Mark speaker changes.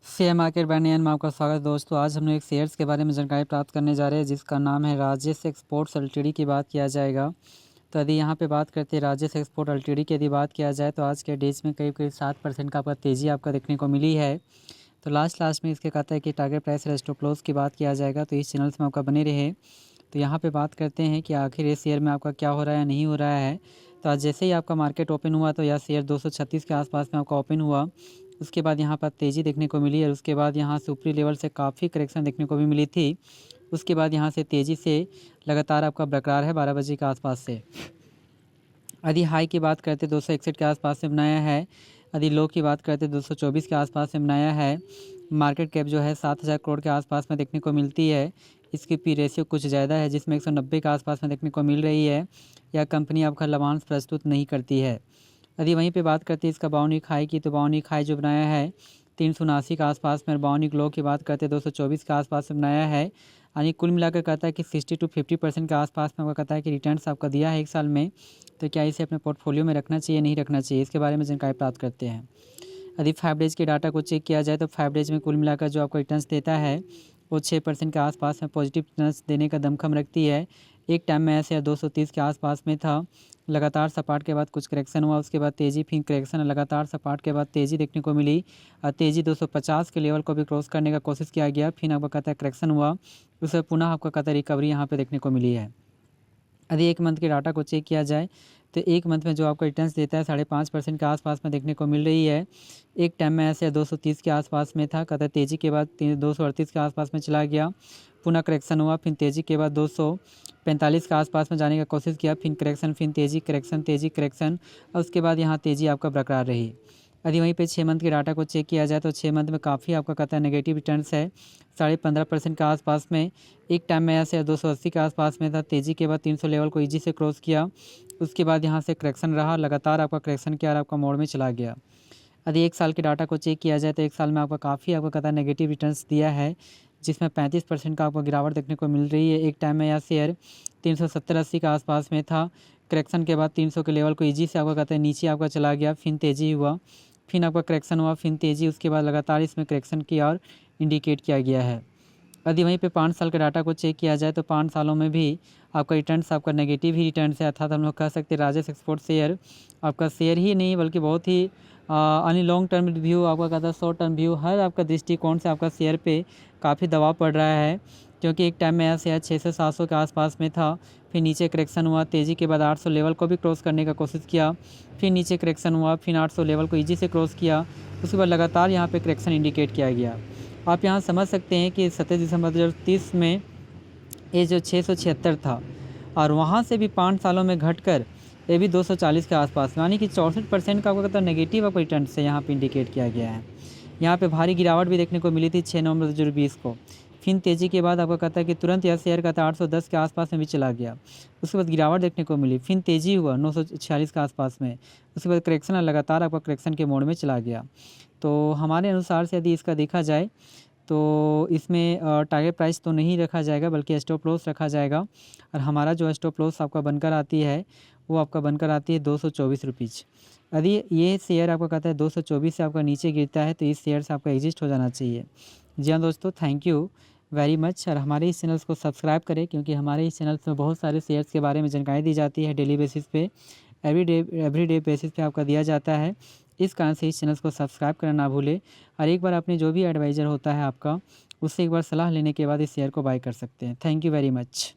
Speaker 1: Share market bye नियन में आपका स्वागत है दोस्तों। आज हम लोग एक शेयर्स के बारे में जानकारी प्राप्त करने जा रहे हैं जिसका नाम है राजेश एक्सपोर्ट्स एलटीडी की बात किया जाएगा। तो यदि यहाँ पे बात करते हैं राजेश एक्सपोर्ट एलटीडी की यदि बात किया जाए तो आज के डेज में करीब करीब 7% का आपका तेज़ी आपका देखने को मिली है। तो लास्ट में इसके कहता है कि टारगेट प्राइस और स्टॉप लॉस की बात किया जाएगा, तो इस चैनल्स में आपका बने रहे। तो यहाँ पे बात करते हैं कि आखिर इस शेयर में आपका क्या हो रहा है या नहीं हो रहा है। तो आज जैसे ही आपका मार्केट ओपन हुआ तो यह शेयर 236 के आसपास में आपका ओपन हुआ। उसके बाद यहाँ पर तेज़ी देखने को मिली और उसके बाद यहाँ से ऊपरी लेवल से काफ़ी करेक्शन देखने को भी मिली थी। उसके बाद यहाँ से तेज़ी से लगातार आपका बरकरार है 12 बजे के आसपास से। यदि हाई की बात करते 261 के आसपास से बनाया है, यदि लो की बात करते 224 के आसपास से बनाया है। मार्केट कैप जो है 7,000 करोड़ के आसपास में देखने को मिलती है। इसकी पी रेशियो कुछ ज़्यादा है जिसमें 190 के आसपास में देखने को मिल रही है। यह कंपनी आपका लाभांश प्रस्तुत नहीं करती है। यदि वहीं पे बात करते हैं इसका बाउनिक हाई की, तो बाउनिक हाई जो बनाया है 379 के आसपास में। बाउनिक लो की बात करते हैं 224 के आसपास में बनाया है। यानी कुल मिलाकर कहता है कि 60 to 50% के आसपास में आपका कहता है कि रिटर्न्स आपका दिया है एक साल में। तो क्या इसे अपने पोर्टफोलियो में रखना चाहिए नहीं रखना चाहिए, इसके बारे में जानकारी प्राप्त करते हैं। यदि 5 डेज के डाटा को चेक किया जाए तो 5 डेज में कुल मिलाकर जो आपको रिटर्न्स देता है वो 6% के आसपास में पॉजिटिव रिटर्न्स देने का दमखम रखती है। एक टाइम में ऐसे 230 के आसपास में था। लगातार सपाट के बाद कुछ करेक्शन हुआ, उसके बाद तेज़ी, फिर करेक्शन, लगातार सपाट के बाद तेज़ी देखने को मिली और तेज़ी 250 के लेवल को भी क्रॉस करने का कोशिश किया गया। फिर आपका कहता है करेक्शन हुआ, उससे पुनः आपका कहता है रिकवरी यहाँ पे देखने को मिली है। यदि एक मंथ के डाटा को चेक किया जाए तो एक मंथ में जो आपको रिटर्न्स देता है 5.5% के आसपास में देखने को मिल रही है। एक टाइम में ऐसे 230 के आसपास में था, कहता तेज़ी के बाद 238 के आसपास में चला गया, पुनः करेक्शन हुआ, फिर तेज़ी के बाद 245 के आसपास में जाने का कोशिश किया, फिर करेक्शन, फिर तेज़ी, करेक्शन, तेज़ी, करेक्शन और उसके बाद यहाँ तेज़ी आपका बरकरार रही। यदि वहीं पे 6 मंथ के डाटा को चेक किया जाए तो 6 मंथ में काफ़ी आपका कहता है नेगेटिव रिटर्न्स है 15.5% के आसपास में। एक टाइम में ऐसे 280 के आसपास में था, तेज़ी के बाद 300 लेवल को ईजी से क्रॉस किया, उसके बाद यहाँ से करेक्शन रहा, लगातार आपका करेक्शन किया और आपका मोड़ में चला गया। यदि एक साल के डाटा को चेक किया जाए तो एक साल में आपका काफ़ी आपका कहता है नेगेटिव रिटर्न्स दिया है जिसमें 35% का आपको गिरावट देखने को मिल रही है। एक टाइम में यह शेयर 370-80 के आसपास में था, करेक्शन के बाद 300 के लेवल को ईजी से आपका कहता है नीचे आपका चला गया, फिर तेज़ी हुआ, फिर आपका करेक्शन हुआ, फिर तेज़ी, उसके बाद लगातार इसमें करेक्शन किया और इंडिकेट किया गया है। यदि वहीं पे 5 साल के डाटा को चेक किया जाए तो 5 सालों में भी आपका रिटर्न्स आपका नेगेटिव ही रिटर्न्स है, अर्थात हम लोग कह सकते हैं राजेश एक्सपोर्ट शेयर आपका शेयर ही नहीं बल्कि बहुत ही यानी लॉन्ग टर्म व्यू आपका कहता है शॉर्ट टर्म व्यू हर आपका दृष्टिकोण से आपका शेयर पे काफ़ी दबाव पड़ रहा है। क्योंकि एक टाइम में यह शेयर 600-700 के आसपास में था, फिर नीचे करेक्शन हुआ, तेज़ी के बाद 800 लेवल को भी क्रॉस करने का कोशिश किया, फिर नीचे करेक्शन हुआ, फिर 800 लेवल को ईजी से क्रॉस किया, उसके बाद लगातार यहाँ पे करेक्शन इंडिकेट किया गया। आप यहाँ समझ सकते हैं कि 27 दिसंबर 2030 में ये जो 676 था और वहाँ से भी 5 सालों में घटकर ये भी 240 के आसपास, यानी कि 64% का आपको कहता है नेगेटिव आपको रिटर्न से यहाँ पे इंडिकेट किया गया है। यहाँ पे भारी गिरावट भी देखने को मिली थी 6 नवंबर 2020 को। फिर तेज़ी के बाद आपको कहता है कि तुरंत यह शेयर कहता है 810 के आसपास में भी चला गया, उसके बाद गिरावट देखने को मिली, फिर तेज़ी हुआ 946 के आसपास में, उसके बाद करेक्शन, लगातार आपका करेक्शन के मोड में चला गया। तो हमारे अनुसार से यदि इसका देखा जाए तो इसमें टारगेट प्राइस तो नहीं रखा जाएगा बल्कि स्टॉप लॉस रखा जाएगा और हमारा जो स्टॉप लॉस आपका बनकर आती है वो आपका बनकर आती है 224 रुपीज़। यदि ये शेयर आपका कहता है 224 से आपका नीचे गिरता है तो इस शेयर से आपका एग्जिस्ट हो जाना चाहिए। जी हाँ दोस्तों, थैंक यू वेरी मच और हमारे इस चैनल्स को सब्सक्राइब करें क्योंकि हमारे इस चैनल्स में बहुत सारे शेयर्स के बारे में जानकारी दी जाती है डेली बेसिस पे, एवरी डे बेसिस पे आपका दिया जाता है। इस कारण से इस चैनल को सब्सक्राइब करना ना भूलें और एक बार अपने जो भी एडवाइज़र होता है आपका उससे एक बार सलाह लेने के बाद इस शेयर को बाय कर सकते हैं। Thank you very much.